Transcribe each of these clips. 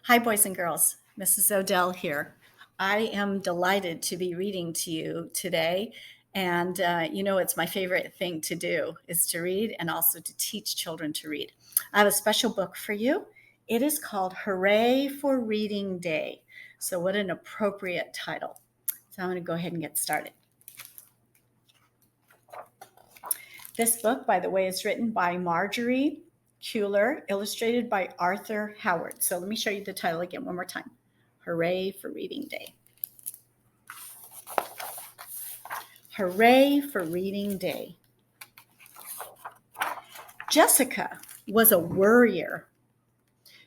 Hi, boys and girls. Mrs. Odell here. I am delighted to be reading to you today. And it's my favorite thing to do is to read and also to teach children to read. I have a special book for you. It is called Hooray for Reading Day. So, what an appropriate title. So, I'm going to go ahead and get started. This book, by the way, is written by Marjorie Kuehler, illustrated by Arthur Howard. So let me show you the title again one more time. Hooray for Reading Day. Hooray for Reading Day. Jessica was a worrier.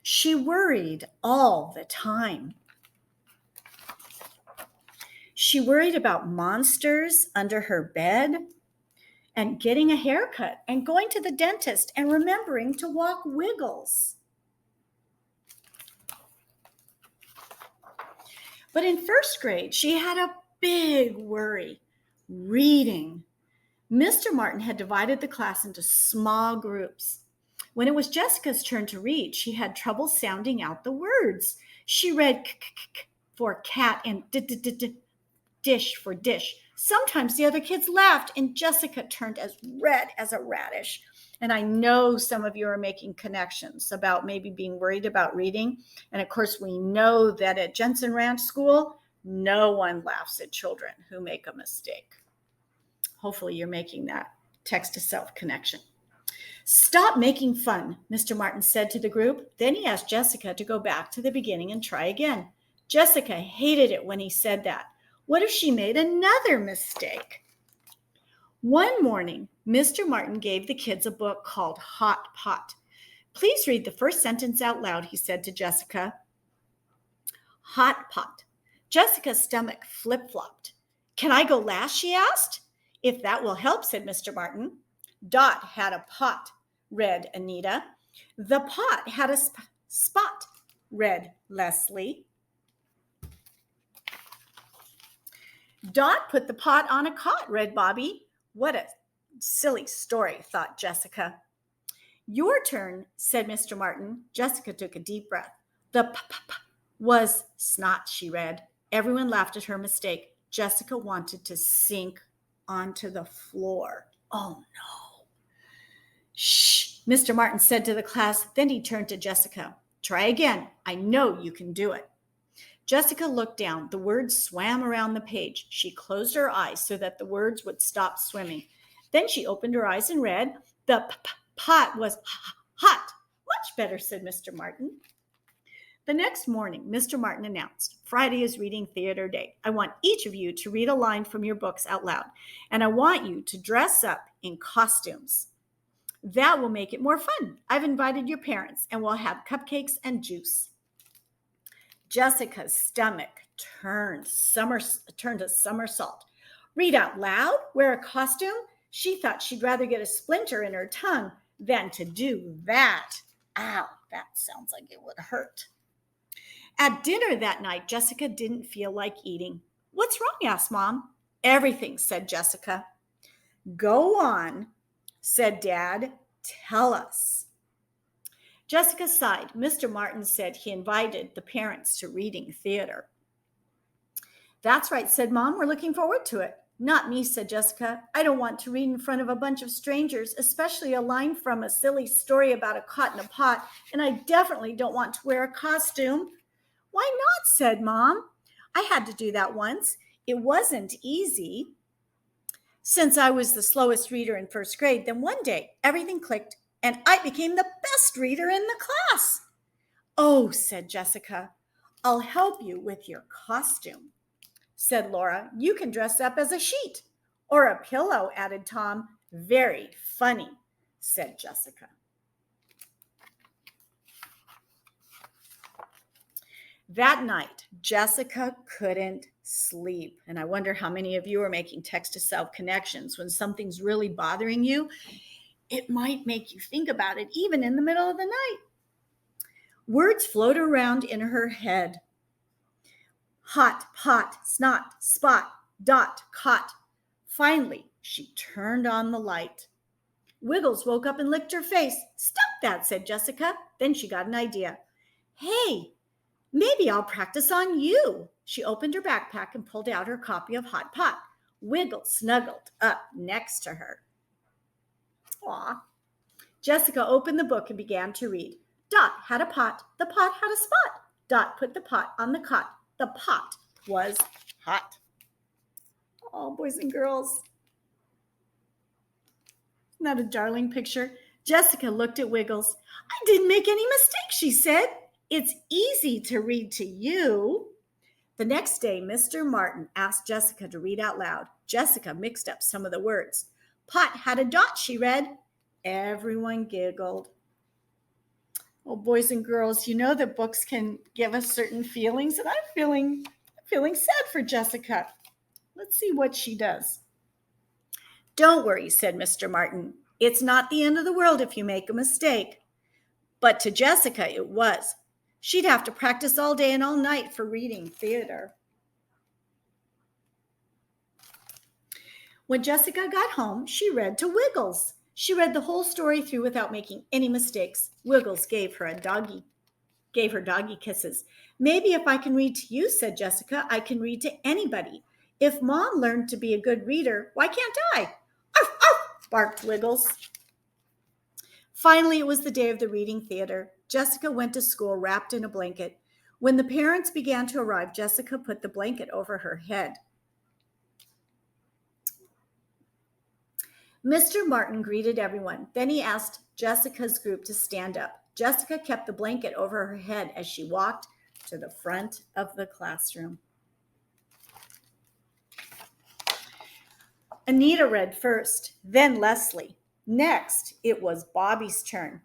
She worried all the time. She worried about monsters under her bed and getting a haircut and going to the dentist and remembering to walk Wiggles. But in first grade, she had a big worry, reading. Mr. Martin had divided the class into small groups. When it was Jessica's turn to read, she had trouble sounding out the words. She read k for cat and dish for dish. Sometimes the other kids laughed and Jessica turned as red as a radish. And I know some of you are making connections about maybe being worried about reading. And of course, we know that at Jensen Ranch School, no one laughs at children who make a mistake. Hopefully you're making that text-to-self connection. Stop making fun, Mr. Martin said to the group. Then he asked Jessica to go back to the beginning and try again. Jessica hated it when he said that. What if she made another mistake? One morning, Mr. Martin gave the kids a book called Hot Pot. Please read the first sentence out loud, he said to Jessica. Hot pot. Jessica's stomach flip-flopped. Can I go last, she asked. If that will help, said Mr. Martin. Dot had a pot, read Anita. The pot had a spot, read Leslie. Dot put the pot on a cot, read Bobby. What a silly story, thought Jessica. Your turn, said Mr. Martin. Jessica took a deep breath. The p was snot, she read. Everyone laughed at her mistake. Jessica wanted to sink onto the floor. Oh, no. Shh, Mr. Martin said to the class. Then he turned to Jessica. Try again. I know you can do it. Jessica looked down. The words swam around the page. She closed her eyes so that the words would stop swimming. Then she opened her eyes and read, the pot was hot. Much better, said Mr. Martin. The next morning, Mr. Martin announced, Friday is reading theater day. I want each of you to read a line from your books out loud, and I want you to dress up in costumes. That will make it more fun. I've invited your parents, and we'll have cupcakes and juice. Jessica's stomach turned a somersault. Read out loud, wear a costume. She thought she'd rather get a splinter in her tongue than to do that. Ow, that sounds like it would hurt. At dinner that night, Jessica didn't feel like eating. What's wrong? Asked Mom. Everything, said Jessica. Go on, said Dad. Tell us. Jessica sighed. Mr. Martin said he invited the parents to reading theater. That's right, said Mom. We're looking forward to it. Not me, said Jessica. I don't want to read in front of a bunch of strangers, especially a line from a silly story about a cot in a pot, and I definitely don't want to wear a costume. Why not, said Mom. I had to do that once. It wasn't easy. Since I was the slowest reader in first grade, then one day everything clicked and I became the best reader in the class. Oh, said Jessica, I'll help you with your costume, said Laura. You can dress up as a sheet or a pillow, added Tom. Very funny, said Jessica. That night, Jessica couldn't sleep. And I wonder how many of you are making text-to-self connections. When something's really bothering you, it might make you think about it even in the middle of the night. Words float around in her head. Hot, pot, snot, spot, dot, cot. Finally, she turned on the light. Wiggles woke up and licked her face. Stop that, said Jessica. Then she got an idea. Hey, Maybe I'll practice on you. She opened her backpack and pulled out her copy of Hot Pot. Wiggles snuggled up next to her. Aw. Jessica opened the book and began to read. Dot had a pot. The pot had a spot. Dot put the pot on the cot. The pot was hot. Oh, boys and girls. Isn't that a darling picture? Jessica looked at Wiggles. I didn't make any mistakes, she said. It's easy to read to you. The next day, Mr. Martin asked Jessica to read out loud. Jessica mixed up some of the words. Pot had a dot, she read. Everyone giggled. Oh, boys and girls, you know that books can give us certain feelings, and I'm feeling sad for Jessica. Let's see what she does. Don't worry, said Mr. Martin. It's not the end of the world if you make a mistake. But to Jessica, it was. She'd have to practice all day and all night for reading theater. When Jessica got home, she read to Wiggles. She read the whole story through without making any mistakes. Wiggles gave her doggy kisses. Maybe if I can read to you, said Jessica, I can read to anybody. If Mom learned to be a good reader, why can't I? Arf, arf, barked Wiggles. Finally, it was the day of the reading theater. Jessica went to school wrapped in a blanket. When the parents began to arrive, Jessica put the blanket over her head. Mr. Martin greeted everyone. Then he asked Jessica's group to stand up. Jessica kept the blanket over her head as she walked to the front of the classroom. Anita read first, then Leslie. Next, it was Bobby's turn.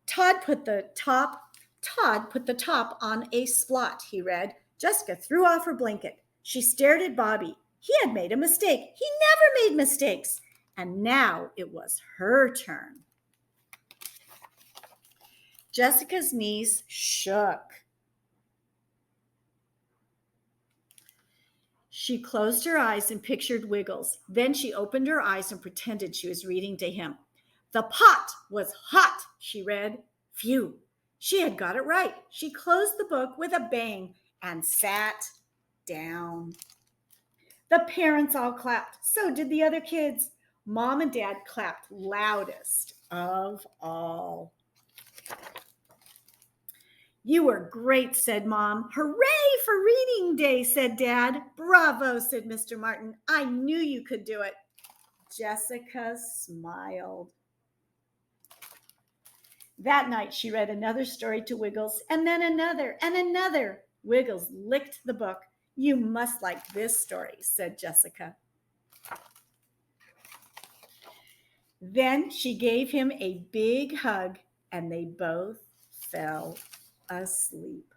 Todd put the top on a splot, he read. Jessica threw off her blanket. She stared at Bobby. He had made a mistake. He never made mistakes. And now it was her turn. Jessica's knees shook. She closed her eyes and pictured Wiggles. Then she opened her eyes and pretended she was reading to him. The pot was hot, she read. Phew, she had got it right. She closed the book with a bang and sat down. The parents all clapped. So did the other kids. Mom and Dad clapped loudest of all. You were great, said Mom. Hooray for reading day, said Dad. Bravo, said Mr. Martin. I knew you could do it. Jessica smiled. That night, she read another story to Wiggles, and then another, and another. Wiggles licked the book. You must like this story, said Jessica. Then she gave him a big hug, and they both fell asleep.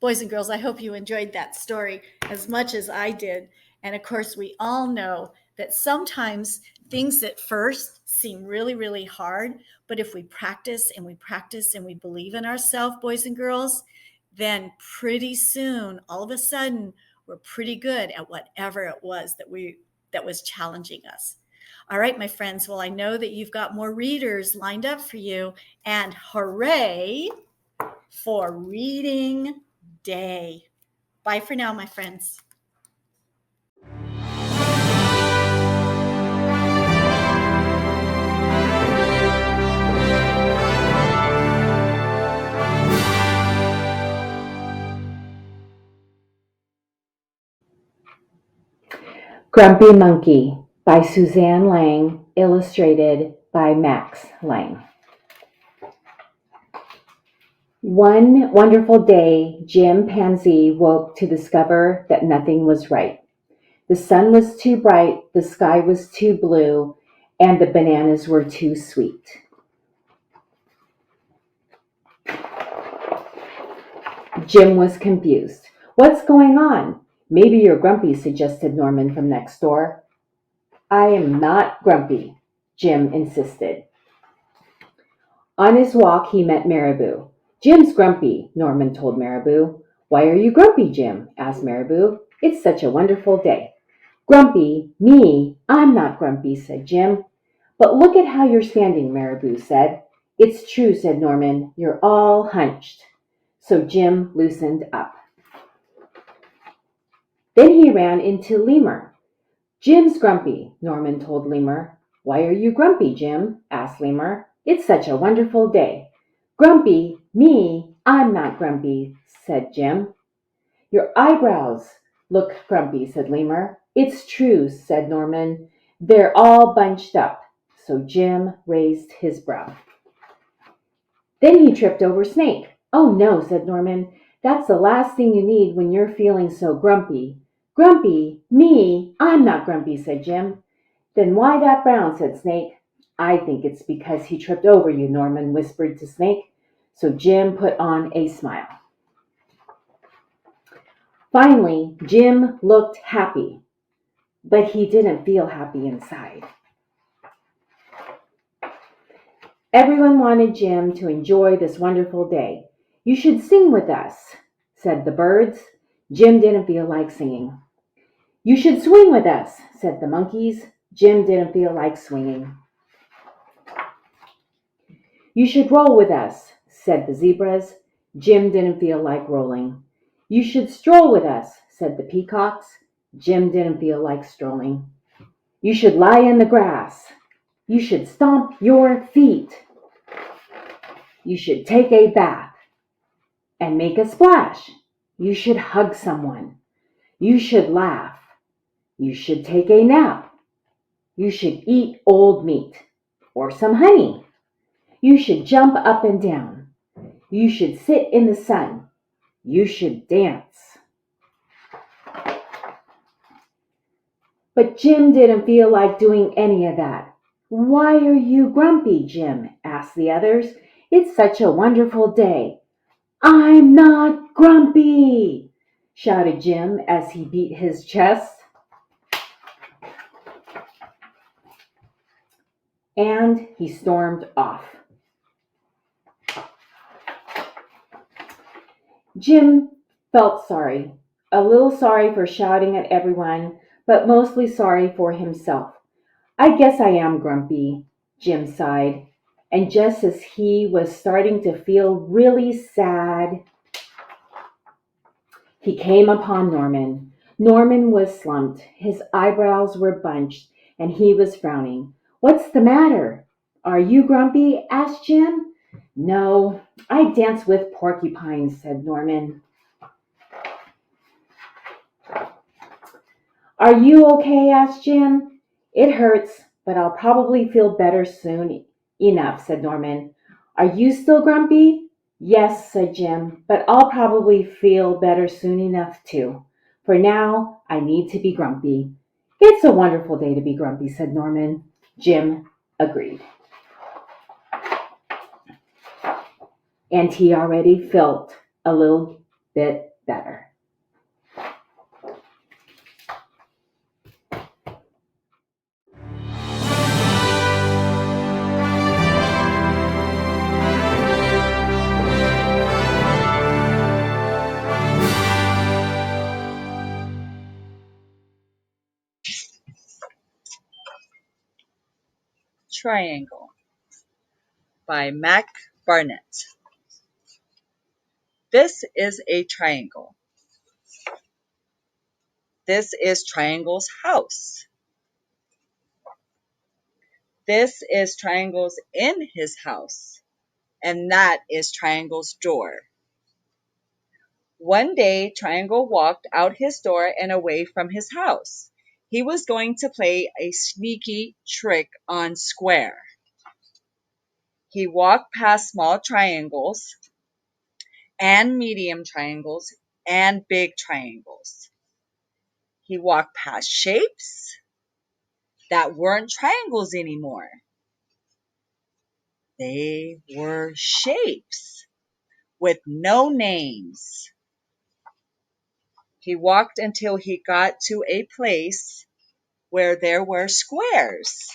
Boys and girls, I hope you enjoyed that story as much as I did. And of course, we all know that sometimes things at first seem really, really hard, but if we practice and we practice and we believe in ourselves, boys and girls, then pretty soon, all of a sudden, we're pretty good at whatever it was that was challenging us. All right, my friends. Well, I know that you've got more readers lined up for you, and hooray for reading day. Bye for now, my friends. Grumpy Monkey by Suzanne Lang, illustrated by Max Lang. One wonderful day, Jim Pansy woke to discover that nothing was right. The sun was too bright, the sky was too blue, and the bananas were too sweet. Jim was confused. What's going on? Maybe you're grumpy, suggested Norman from next door. I am not grumpy, Jim insisted. On his walk, he met Marabou. Jim's grumpy, Norman told Marabou. Why are you grumpy, Jim? Asked Marabou. It's such a wonderful day. Grumpy? Me? I'm not grumpy, said Jim. But look at how you're standing, Marabou said. It's true, said Norman. You're all hunched. So Jim loosened up. Then he ran into Lemur. Jim's grumpy, Norman told Lemur. Why are you grumpy, Jim? Asked Lemur. It's such a wonderful day. Grumpy? Me? I'm not grumpy, said Jim. Your eyebrows look grumpy, said Lemur. It's true, said Norman. They're all bunched up. So Jim raised his brow. Then he tripped over Snake. Oh no, said Norman. That's the last thing you need when you're feeling so grumpy. Grumpy? Me? I'm not grumpy, said Jim. Then why that frown, said Snake. I think it's because he tripped over you, Norman whispered to Snake. So Jim put on a smile. Finally, Jim looked happy, but he didn't feel happy inside. Everyone wanted Jim to enjoy this wonderful day. You should sing with us, said the birds. Jim didn't feel like singing. You should swing with us, said the monkeys. Jim didn't feel like swinging. You should roll with us, said the zebras. Jim didn't feel like rolling. You should stroll with us, said the peacocks. Jim didn't feel like strolling. You should lie in the grass. You should stomp your feet. You should take a bath and make a splash. You should hug someone. You should laugh. You should take a nap. You should eat old meat or some honey. You should jump up and down. You should sit in the sun. You should dance. But Jim didn't feel like doing any of that. Why are you grumpy, Jim? Asked the others. It's such a wonderful day. I'm not grumpy, shouted Jim as he beat his chest. And he stormed off. Jim felt sorry, a little sorry for shouting at everyone, but mostly sorry for himself. I guess I am grumpy, Jim sighed. And just as he was starting to feel really sad, he came upon Norman. Norman was slumped, his eyebrows were bunched, and he was frowning. What's the matter? Are you grumpy? Asked Jim. No, I dance with porcupines, said Norman. Are you okay? Asked Jim. It hurts, but I'll probably feel better soon enough, said Norman. Are you still grumpy? Yes, said Jim, but I'll probably feel better soon enough too. For now, I need to be grumpy. It's a wonderful day to be grumpy, said Norman. Jim agreed. And he already felt a little bit better. Triangle by Mac Barnett. This is a triangle. This is Triangle's house. This is Triangle's in his house. And that is Triangle's door. One day, Triangle walked out his door and away from his house. He was going to play a sneaky trick on Square. He walked past small triangles and medium triangles and big triangles. He walked past shapes that weren't triangles anymore. They were shapes with no names. He walked until he got to a place where there were squares.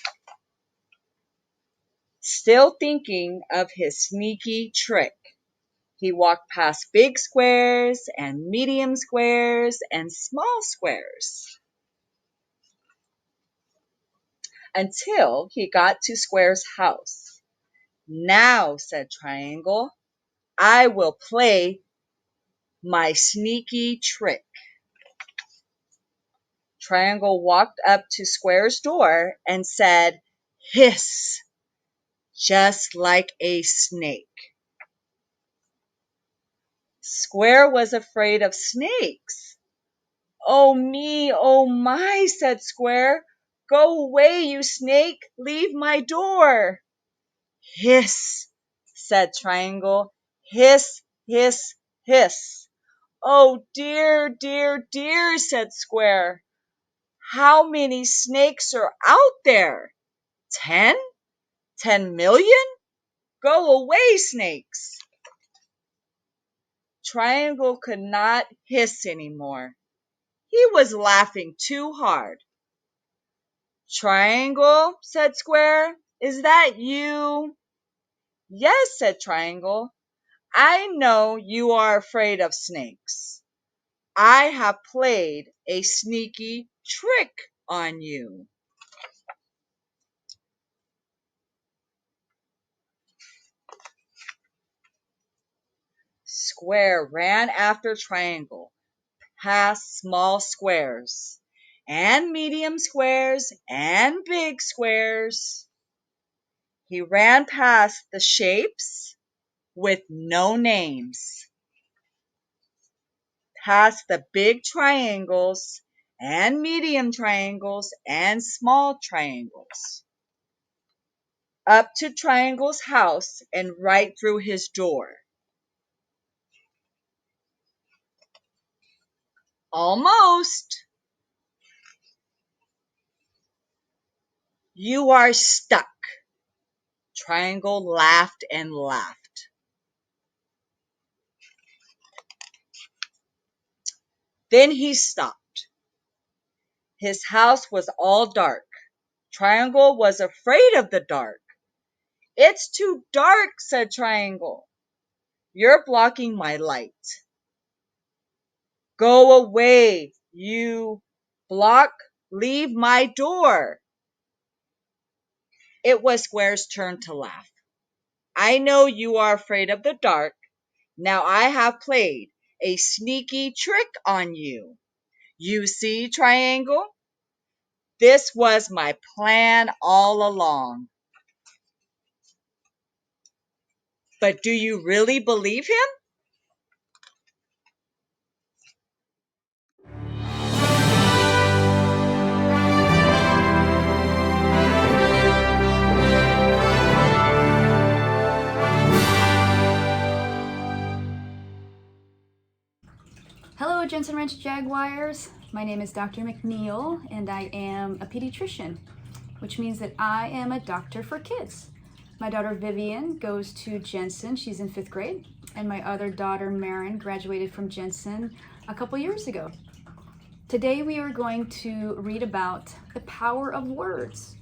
Still thinking of his sneaky trick, he walked past big squares and medium squares and small squares until he got to Square's house. Now, said Triangle, I will play my sneaky trick. Triangle walked up to Square's door and said, hiss, just like a snake. Square was afraid of snakes. Oh me, oh my, said Square. Go away, you snake, leave my door. Hiss, said Triangle. Hiss, hiss, hiss. Oh dear, dear, dear, said Square. How many snakes are out there? 10? 10 million? Go away, snakes. Triangle could not hiss anymore. He was laughing too hard. Triangle, said Square, is that you? Yes, said Triangle. I know you are afraid of snakes. I have played a sneaky trick on you. Square ran after Triangle, past small squares, and medium squares, and big squares. He ran past the shapes with no names, past the big triangles, and medium triangles, and small triangles, up to Triangle's house and right through his door. Almost. You are stuck. Triangle laughed and laughed. Then he stopped. His house was all dark. Triangle was afraid of the dark. It's too dark, said Triangle. You're blocking my light. Go away, you block. Leave my door. It was Square's turn to laugh. I know you are afraid of the dark. Now I have played a sneaky trick on you. You see, Triangle? This was my plan all along. But do you really believe him? Hello, Jensen Ranch Jaguars. My name is Dr. McNeil, and I am a pediatrician, which means that I am a doctor for kids. My daughter Vivian goes to Jensen. She's in 5th grade, and my other daughter Marin graduated from Jensen a couple years ago. Today we are going to read about the power of words.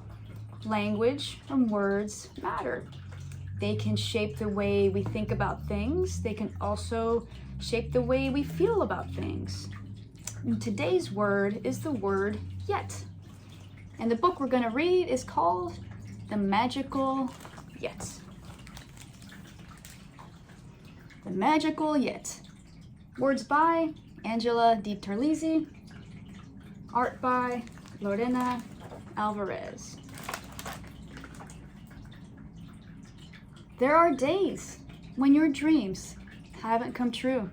Language and words matter. They can shape the way we think about things. They can also shape the way we feel about things. And today's word is the word yet. And the book we're going to read is called The Magical Yet. The Magical Yet. Words by Angela Di Terlizzi. Art by Lorena Alvarez. There are days when your dreams haven't come true,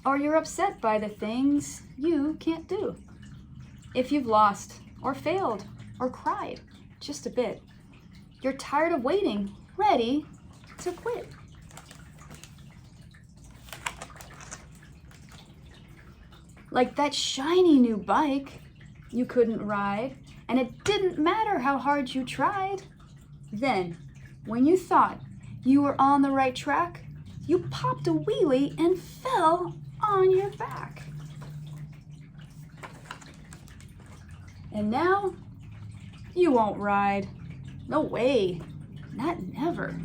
or you're upset by the things you can't do. If you've lost, or failed, or cried just a bit, you're tired of waiting, ready to quit. Like that shiny new bike you couldn't ride, and it didn't matter how hard you tried. Then, when you thought you were on the right track, you popped a wheelie and fell on your back. And now, you won't ride. No way, not never.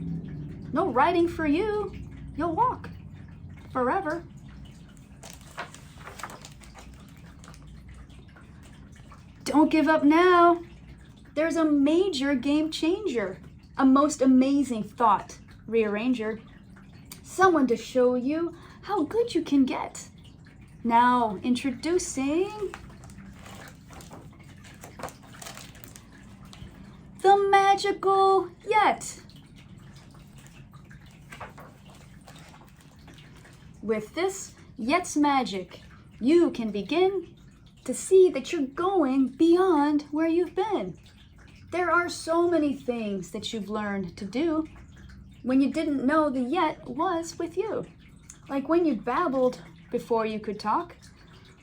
No riding for you, you'll walk forever. Don't give up now. There's a major game changer A most amazing thought, rearranger. Someone to show you how good you can get. Now, introducing the magical Yet. With this Yet's magic, you can begin to see that you're going beyond where you've been. There are so many things that you've learned to do when you didn't know the Yet was with you. Like when you babbled before you could talk,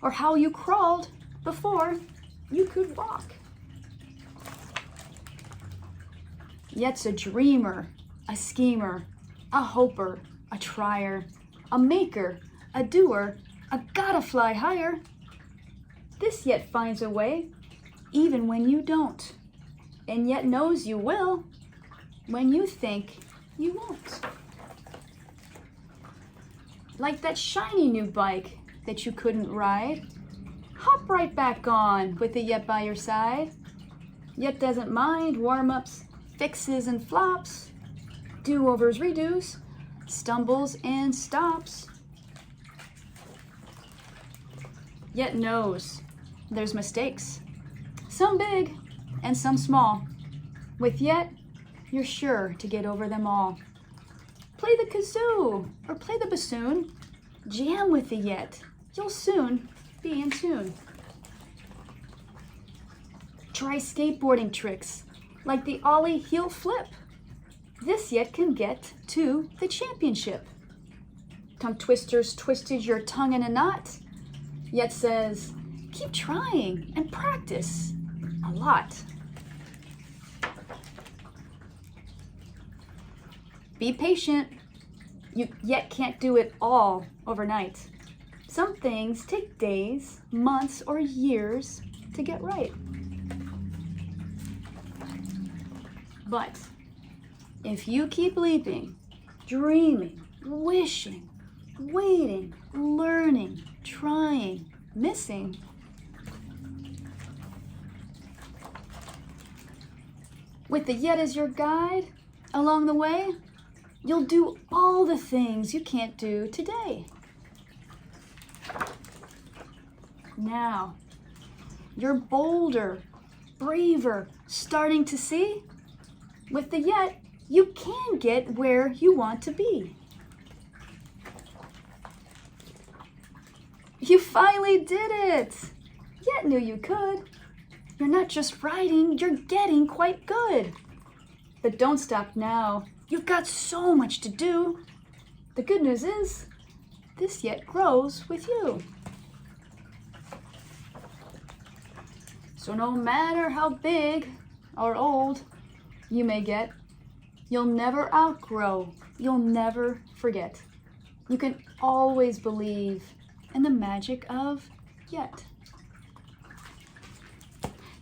or how you crawled before you could walk. Yet's a dreamer, a schemer, a hoper, a trier, a maker, a doer, a gotta fly higher. This Yet finds a way, even when you don't, and yet knows you will when you think you won't. Like that shiny new bike that you couldn't ride, hop right back on with the Yet by your side. Yet doesn't mind warm-ups, fixes and flops, do-overs, redos, stumbles and stops. Yet knows there's mistakes, some big and some small. With Yet, you're sure to get over them all. Play the kazoo or play the bassoon. Jam with the Yet, you'll soon be in tune. Try skateboarding tricks like the ollie heel flip. This Yet can get to the championship. Tongue twisters twisted your tongue in a knot. Yet says, keep trying and practice a lot. Be patient. You yet can't do it all overnight. Some things take days, months, or years to get right. But if you keep leaping, dreaming, wishing, waiting, learning, trying, missing, with the Yet as your guide along the way, you'll do all the things you can't do today. Now, you're bolder, braver, starting to see? With the Yet, you can get where you want to be. You finally did it! Yet knew you could. You're not just riding, you're getting quite good. But don't stop now. You've got so much to do. The good news is, this Yet grows with you. So no matter how big or old you may get, you'll never outgrow, you'll never forget. You can always believe in the magic of Yet.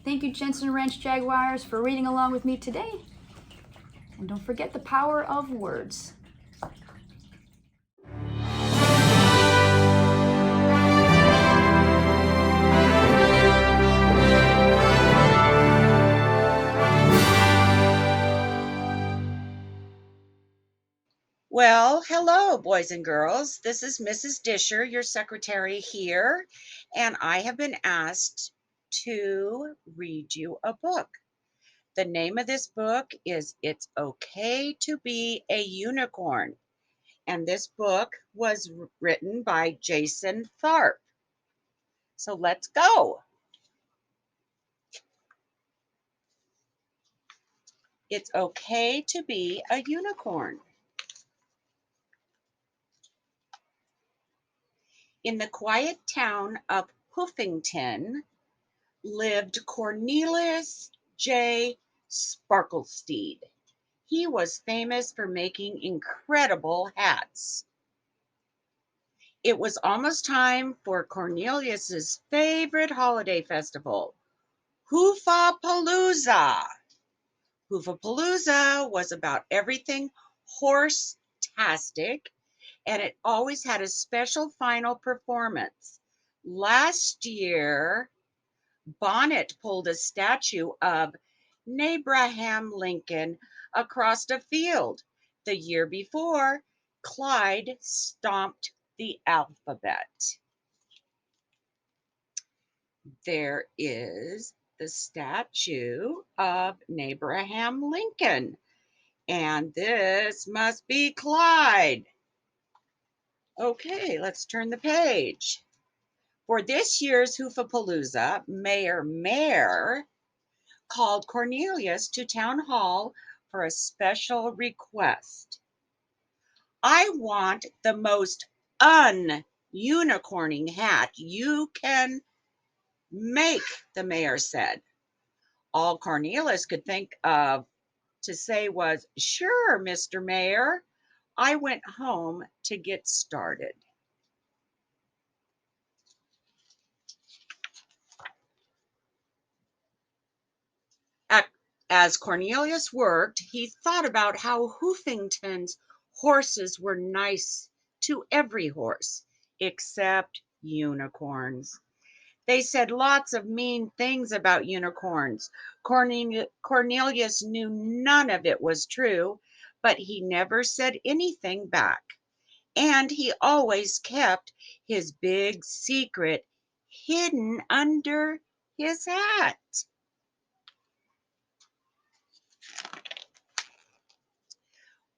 Thank you, Jensen Ranch Jaguars, for reading along with me today. And don't forget the power of words. Well, hello, boys and girls. This is Mrs. Disher, your secretary here, and I have been asked to read you a book. The name of this book is It's Okay to Be a Unicorn, and this book was written by Jason Tharp. So let's go. It's okay to be a unicorn. In the quiet town of Hoofington lived Cornelius J. Sparklesteed. He was famous for making incredible hats. It was almost time for Cornelius's favorite holiday festival, Hoofapalooza. Hoofapalooza was about everything horse-tastic, and it always had a special final performance. Last year, Bonnet pulled a statue of Abraham Lincoln across a field. The year before, Clyde stomped the alphabet. There is the statue of Abraham Lincoln, and this must be Clyde. Okay, let's turn the page. For this year's Hoofapalooza, Mayor called Cornelius to town hall for a special request. I want the most un-unicorning hat you can make, the mayor said. All Cornelius could think of to say was, "Sure, Mr. Mayor." I went home to get started. As Cornelius worked, he thought about how Hoofington's horses were nice to every horse except unicorns. They said lots of mean things about unicorns. Cornelius knew none of it was true, but he never said anything back. And he always kept his big secret hidden under his hat.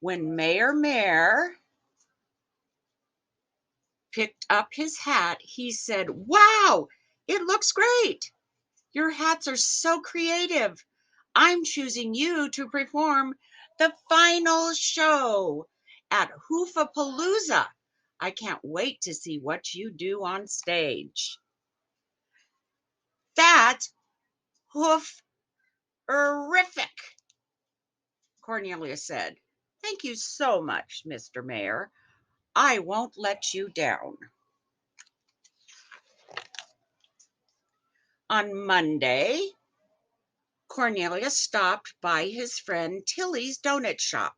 When Mayor picked up his hat, he said, "Wow, it looks great. Your hats are so creative. I'm choosing you to perform the final show at Hoofapalooza. I can't wait to see what you do on stage." That's hoof-erific, Cornelius said. "Thank you so much, Mr. Mayor. I won't let you down." On Monday, Cornelius stopped by his friend Tilly's donut shop.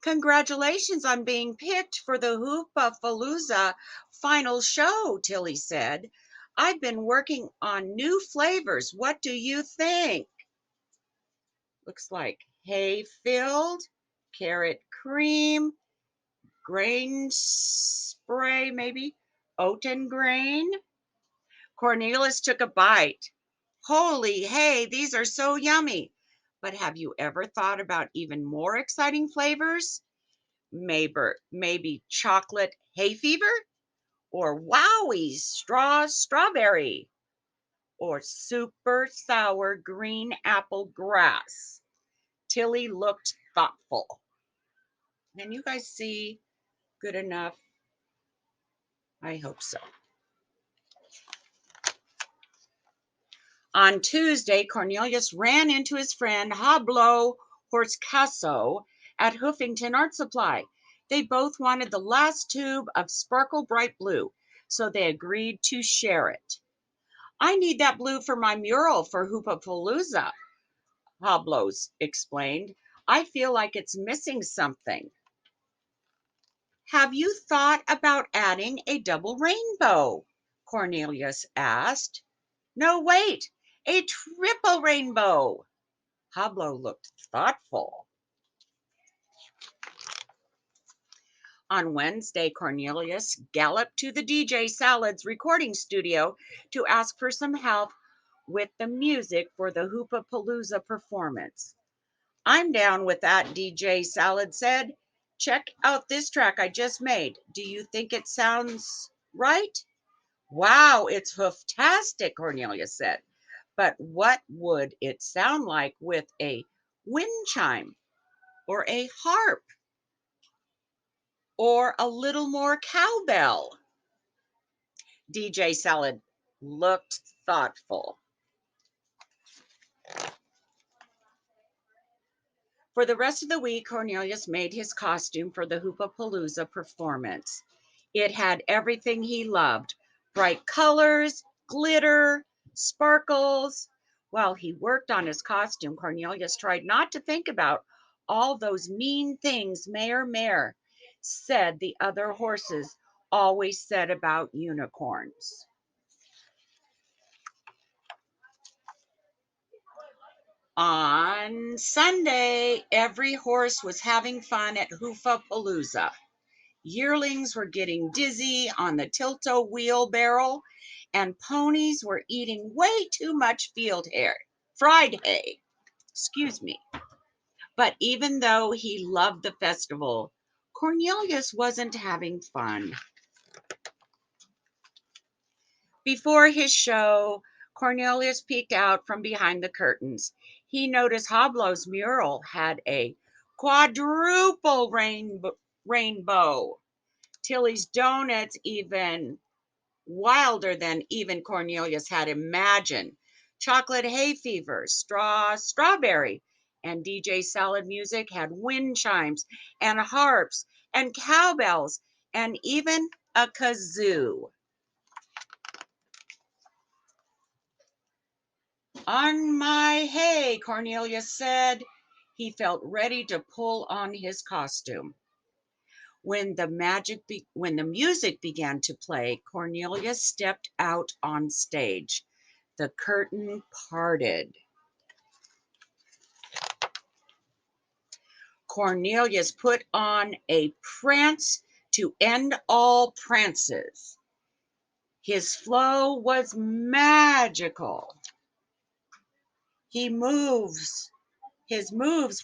"Congratulations on being picked for the Hoopapalooza final show," Tilly said. "I've been working on new flavors. What do you think?" Looks like hay-filled, carrot cream, grain spray, maybe, oaten grain. Cornelius took a bite. "Holy hay, these are so yummy. But have you ever thought about even more exciting flavors? Maybe chocolate hay fever? Or wowie strawberry? Or super sour green apple grass?" Tilly looked thoughtful. Can you guys see good enough? I hope so. On Tuesday, Cornelius ran into his friend Hablo Hortzcasso at Hoofington Art Supply. They both wanted the last tube of Sparkle Bright Blue, so they agreed to share it. "I need that blue for my mural for Hoopapalooza," Hablos explained. "I feel like it's missing something." "Have you thought about adding a double rainbow?" Cornelius asked. "No, wait, a triple rainbow." Pablo looked thoughtful. On Wednesday, Cornelius galloped to the DJ Salad's recording studio to ask for some help with the music for the Hoopapalooza performance. "I'm down with that," DJ Salad said. "Check out this track I just made. Do you think it sounds right?" "Wow, it's hooftastic," Cornelius said. "But what would it sound like with a wind chime or a harp or a little more cowbell?" DJ Salad looked thoughtful. For the rest of the week, Cornelius made his costume for the Hoopapalooza performance. It had everything he loved: bright colors, glitter, sparkles. While he worked on his costume, Cornelius tried not to think about all those mean things Mayor said the other horses always said about unicorns. On Sunday, every horse was having fun at Hoofapalooza. Yearlings were getting dizzy on the tilt-o-wheel barrel, and ponies were eating way too much fried hay. Excuse me. But even though he loved the festival, Cornelius wasn't having fun. Before his show, Cornelius peeked out from behind the curtains. He noticed Hoblo's mural had a quadruple rainbow. Tilly's donuts even wilder than even Cornelius had imagined. Chocolate hay fever, strawberry, and DJ salad music had wind chimes and harps and cowbells and even a kazoo. On my hay, Cornelius said. He felt ready to pull on his costume. When the music began to play, Cornelius stepped out on stage. The curtain parted. Cornelius put on a prance to end all prances. His flow was magical. His moves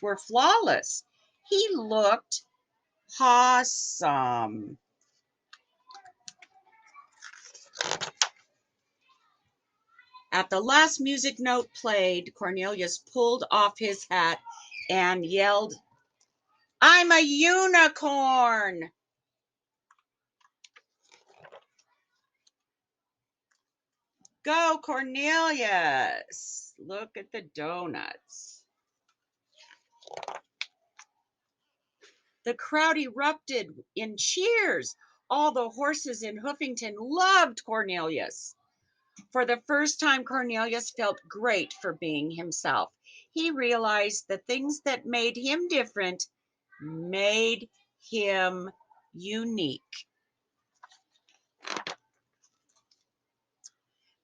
were flawless. He looked awesome. At the last music note played, Cornelius pulled off his hat and yelled, "I'm a unicorn!" Go, Cornelius! Look at the donuts. The crowd erupted in cheers. All the horses in Hoofington loved Cornelius. For the first time, Cornelius felt great for being himself. He realized the things that made him different made him unique.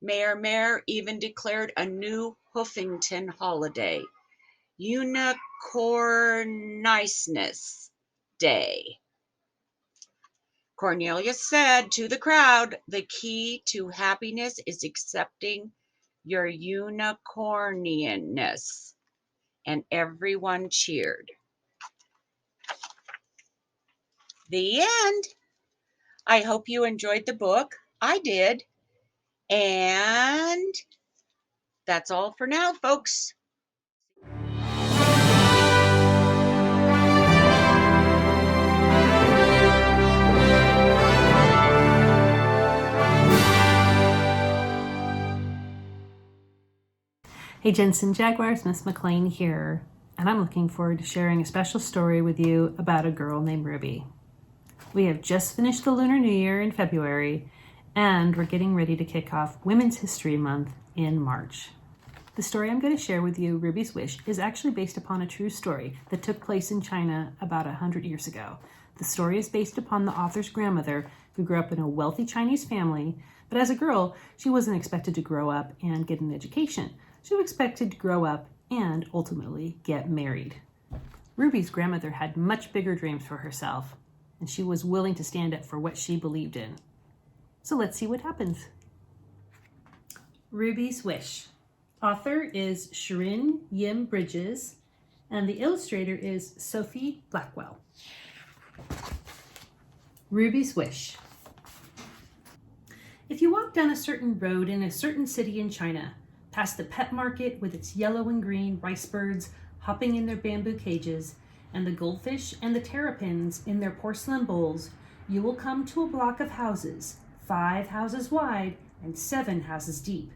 Mayor even declared a new Hoofington holiday, Unicorniceness Day. Cornelius said to the crowd, "The key to happiness is accepting your unicornianness." And everyone cheered. The end. I hope you enjoyed the book. I did. And that's all for now, folks. Hey Jensen, Jaguars, Miss McLean here, and I'm looking forward to sharing a special story with you about a girl named Ruby. We have just finished the Lunar New Year in February, and we're getting ready to kick off Women's History Month in March. The story I'm going to share with you, Ruby's Wish, is actually based upon a true story that took place in China about 100 years ago. The story is based upon the author's grandmother, who grew up in a wealthy Chinese family, but as a girl, she wasn't expected to grow up and get an education. She was expected to grow up and ultimately get married. Ruby's grandmother had much bigger dreams for herself, and she was willing to stand up for what she believed in. So let's see what happens. Ruby's Wish. Author is Shirin Yim Bridges, and the illustrator is Sophie Blackwell. Ruby's Wish. If you walk down a certain road in a certain city in China, past the pet market with its yellow and green rice birds hopping in their bamboo cages, and the goldfish and the terrapins in their porcelain bowls, you will come to a block of houses, 5 houses wide and 7 houses deep.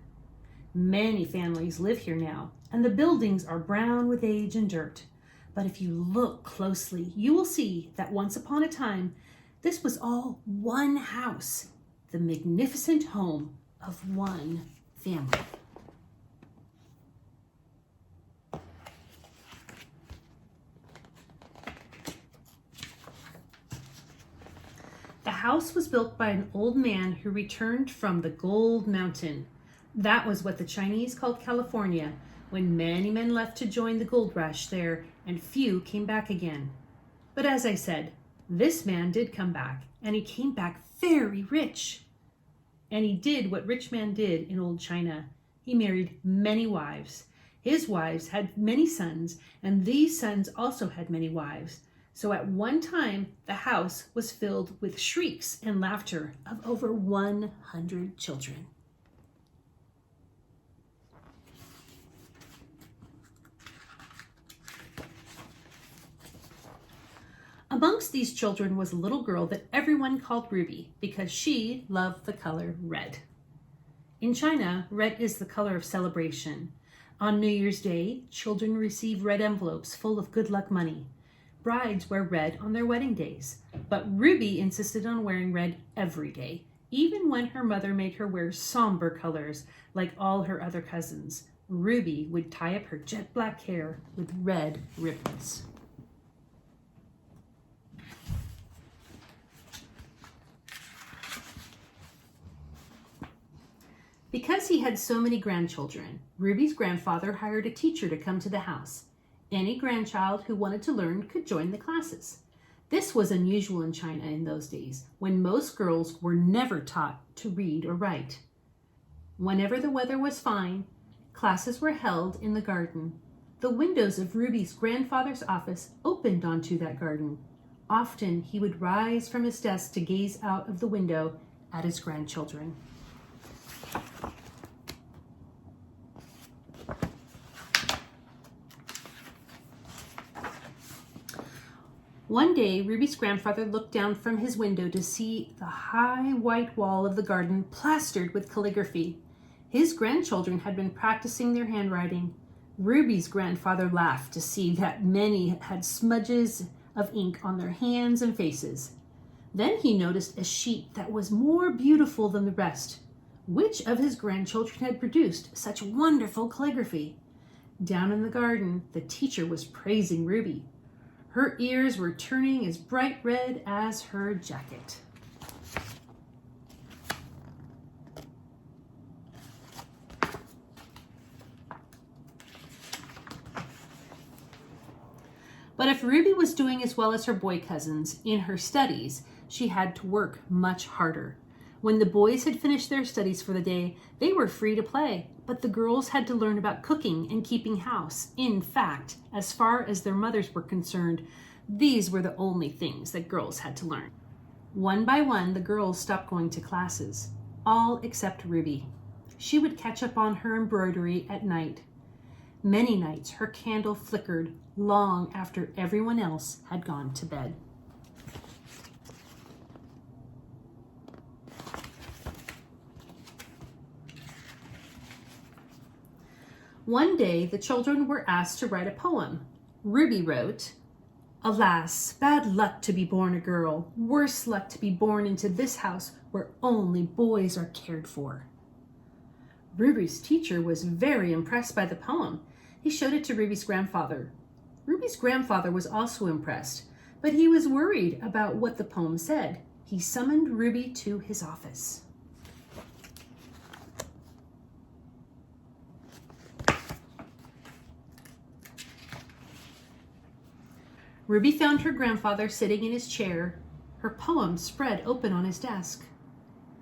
Many families live here now, and the buildings are brown with age and dirt. But if you look closely, you will see that once upon a time, this was all one house, the magnificent home of one family. The house was built by an old man who returned from the Gold Mountain. That was what the Chinese called California, when many men left to join the gold rush there, and few came back again. But as I said, this man did come back, and he came back very rich. And he did what rich men did in old China. He married many wives. His wives had many sons, and these sons also had many wives. So at one time, the house was filled with shrieks and laughter of over 100 children. Amongst these children was a little girl that everyone called Ruby because she loved the color red. In China, red is the color of celebration. On New Year's Day, children receive red envelopes full of good luck money. Brides wear red on their wedding days, but Ruby insisted on wearing red every day, even when her mother made her wear somber colors like all her other cousins. Ruby would tie up her jet black hair with red ribbons. Because he had so many grandchildren, Ruby's grandfather hired a teacher to come to the house. Any grandchild who wanted to learn could join the classes. This was unusual in China in those days, when most girls were never taught to read or write. Whenever the weather was fine, classes were held in the garden. The windows of Ruby's grandfather's office opened onto that garden. Often he would rise from his desk to gaze out of the window at his grandchildren. One day, Ruby's grandfather looked down from his window to see the high white wall of the garden plastered with calligraphy. His grandchildren had been practicing their handwriting. Ruby's grandfather laughed to see that many had smudges of ink on their hands and faces. Then he noticed a sheet that was more beautiful than the rest. Which of his grandchildren had produced such wonderful calligraphy? Down in the garden, the teacher was praising Ruby. Her ears were turning as bright red as her jacket. But if Ruby was doing as well as her boy cousins in her studies, she had to work much harder. When the boys had finished their studies for the day, they were free to play, but the girls had to learn about cooking and keeping house. In fact, as far as their mothers were concerned, these were the only things that girls had to learn. One by one, the girls stopped going to classes, all except Ruby. She would catch up on her embroidery at night. Many nights, her candle flickered long after everyone else had gone to bed. One day, the children were asked to write a poem. Ruby wrote, "Alas, bad luck to be born a girl, worse luck to be born into this house where only boys are cared for." Ruby's teacher was very impressed by the poem. He showed it to Ruby's grandfather. Ruby's grandfather was also impressed, but he was worried about what the poem said. He summoned Ruby to his office. Ruby found her grandfather sitting in his chair, her poem spread open on his desk.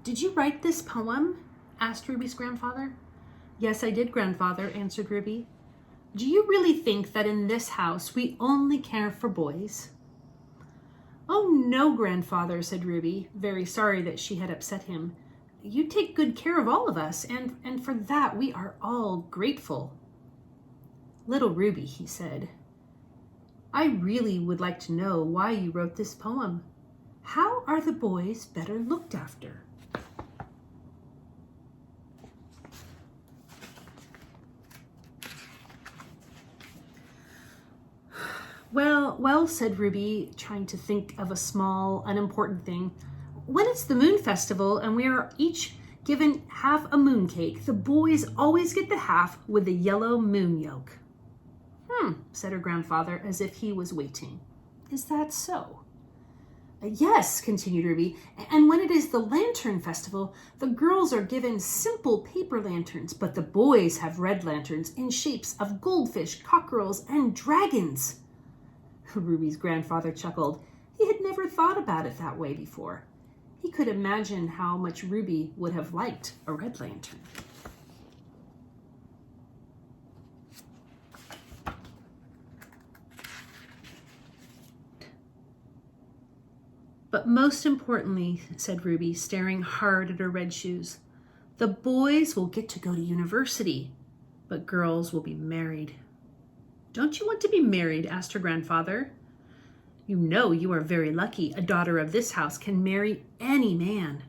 "Did you write this poem?" asked Ruby's grandfather. "Yes, I did, grandfather," answered Ruby. "Do you really think that in this house we only care for boys?" "Oh, no, grandfather," said Ruby, very sorry that she had upset him. "You take good care of all of us, and for that we are all grateful." "Little Ruby," he said, "I really would like to know why you wrote this poem. How are the boys better looked after?" Well, said Ruby, trying to think of a small, unimportant thing. "When it's the moon festival and we are each given half a moon cake, the boys always get the half with the yellow moon yolk." Said her grandfather, as if he was waiting. "Is that so?" Yes, continued Ruby, and when it is the Lantern Festival, the girls are given simple paper lanterns, but the boys have red lanterns in shapes of goldfish, cockerels, and dragons. Ruby's grandfather chuckled. He had never thought about it that way before. He could imagine how much Ruby would have liked a red lantern. But most importantly, said Ruby, staring hard at her red shoes, the boys will get to go to university, but girls will be married. Don't you want to be married? Asked her grandfather. You know you are very lucky. A daughter of this house can marry any man.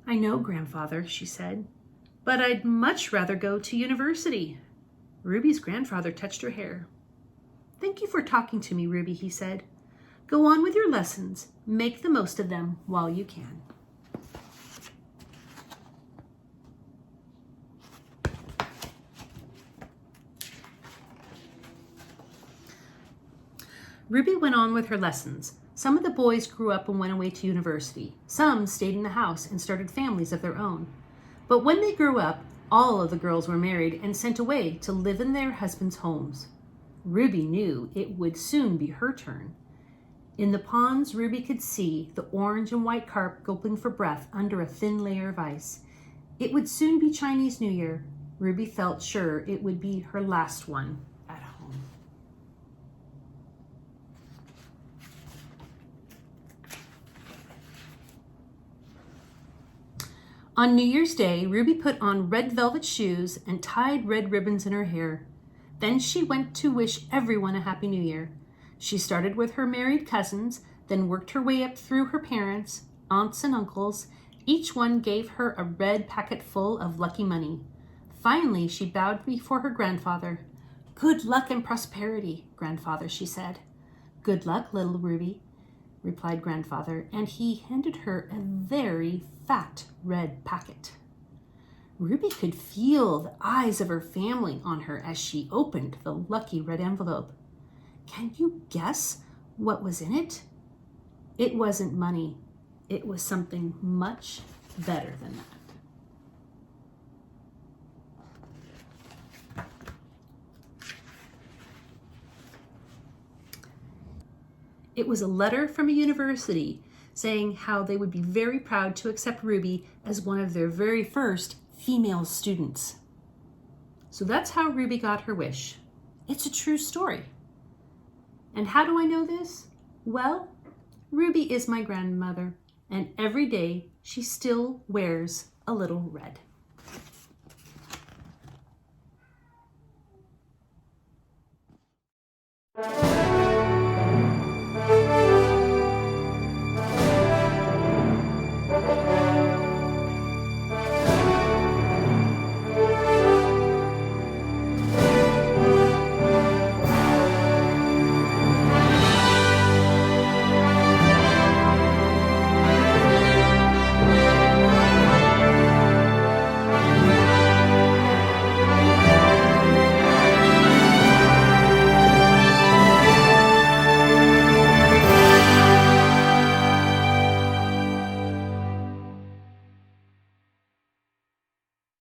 I know, grandfather, she said, but I'd much rather go to university. Ruby's grandfather touched her hair. Thank you for talking to me, Ruby, he said. Go on with your lessons. Make the most of them while you can. Ruby went on with her lessons. Some of the boys grew up and went away to university. Some stayed in the house and started families of their own. But when they grew up, all of the girls were married and sent away to live in their husbands' homes. Ruby knew it would soon be her turn. In the ponds, Ruby could see the orange and white carp gulping for breath under a thin layer of ice. It would soon be Chinese New Year. Ruby felt sure it would be her last one at home. On New Year's Day, Ruby put on red velvet shoes and tied red ribbons in her hair. Then she went to wish everyone a Happy New Year. She started with her married cousins, then worked her way up through her parents, aunts, and uncles. Each one gave her a red packet full of lucky money. Finally, she bowed before her grandfather. Good luck and prosperity, grandfather, she said. Good luck, little Ruby, replied grandfather, and he handed her a very fat red packet. Ruby could feel the eyes of her family on her as she opened the lucky red envelope. Can you guess what was in it? It wasn't money. It was something much better than that. It was a letter from a university saying how they would be very proud to accept Ruby as one of their very first female students. So that's how Ruby got her wish. It's a true story. And how do I know this? Well, Ruby is my grandmother, and every day she still wears a little red.